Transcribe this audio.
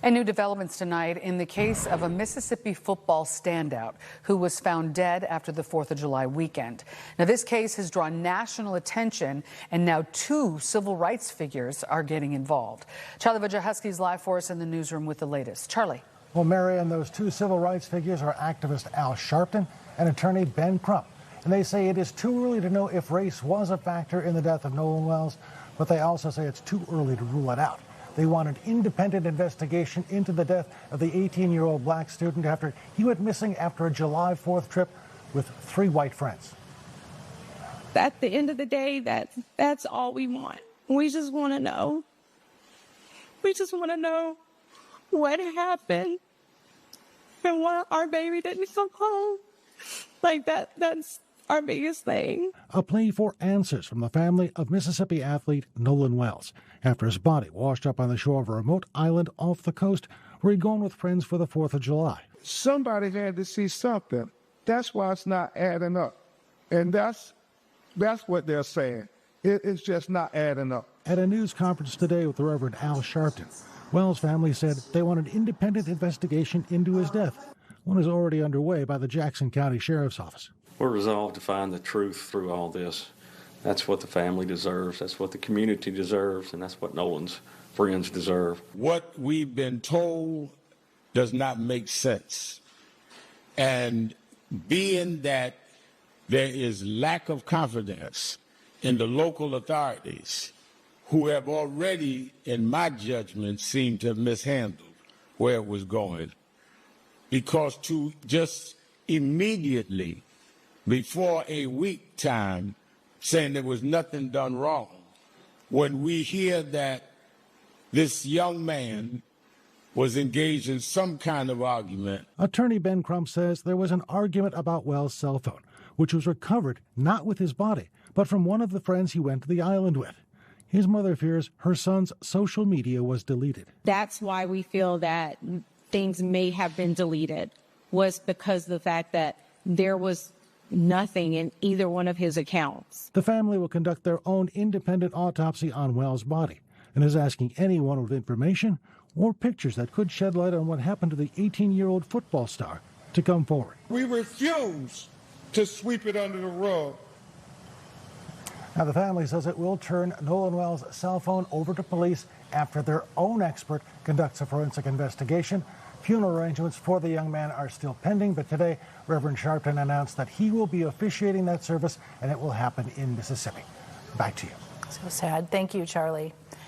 And new developments tonight in the case of a Mississippi football standout who was found dead after the 4th of July weekend. Now, this case has drawn national attention, and now 2 civil rights figures are getting involved. Charlie Wojciechowski is live for us in the newsroom with the latest. Charlie. Well, Mary, and those 2 civil rights figures are activist Al Sharpton and attorney Ben Crump. And they say it is too early to know if race was a factor in the death of Nolan Wells, but they also say it's too early to rule it out. They want an independent investigation into the death of the 18-year-old black student after he went missing after a July 4th trip with 3 white friends. At the end of the day, that's all we want. We just want to know. We just want to know what happened and why our baby didn't come home. Like that's our biggest thing. A plea for answers from the family of Mississippi athlete Nolan Wells after his body washed up on the shore of a remote island off the coast where he'd gone with friends for the 4th of July. Somebody had to see something. That's why it's not adding up. And that's what they're saying. It's just not adding up. At a news conference today with the Reverend Al Sharpton, Wells' family said they want an independent investigation into his death. One is already underway by the Jackson County Sheriff's Office. We're resolved to find the truth through all this. That's what the family deserves, that's what the community deserves, and that's what Nolan's friends deserve. What we've been told does not make sense. And being that there is lack of confidence in the local authorities, who have already, in my judgment, seemed to have mishandled where it was going, because to just immediately, before a week time, saying there was nothing done wrong, when we hear that this young man was engaged in some kind of argument. Attorney Ben Crump says there was an argument about Wells' cell phone, which was recovered not with his body, but from one of the friends he went to the island with. His mother fears her son's social media was deleted. That's why we feel that things may have been deleted, was because of the fact that there was nothing in either one of his accounts. The family will conduct their own independent autopsy on Wells' body and is asking anyone with information or pictures that could shed light on what happened to the 18-year-old football star to come forward. We refuse to sweep it under the rug. Now, the family says it will turn Nolan Wells' cell phone over to police after their own expert conducts a forensic investigation. Funeral arrangements for the young man are still pending, but today Reverend Sharpton announced that he will be officiating that service, and it will happen in Mississippi. Back to you. So sad. Thank you, Charlie.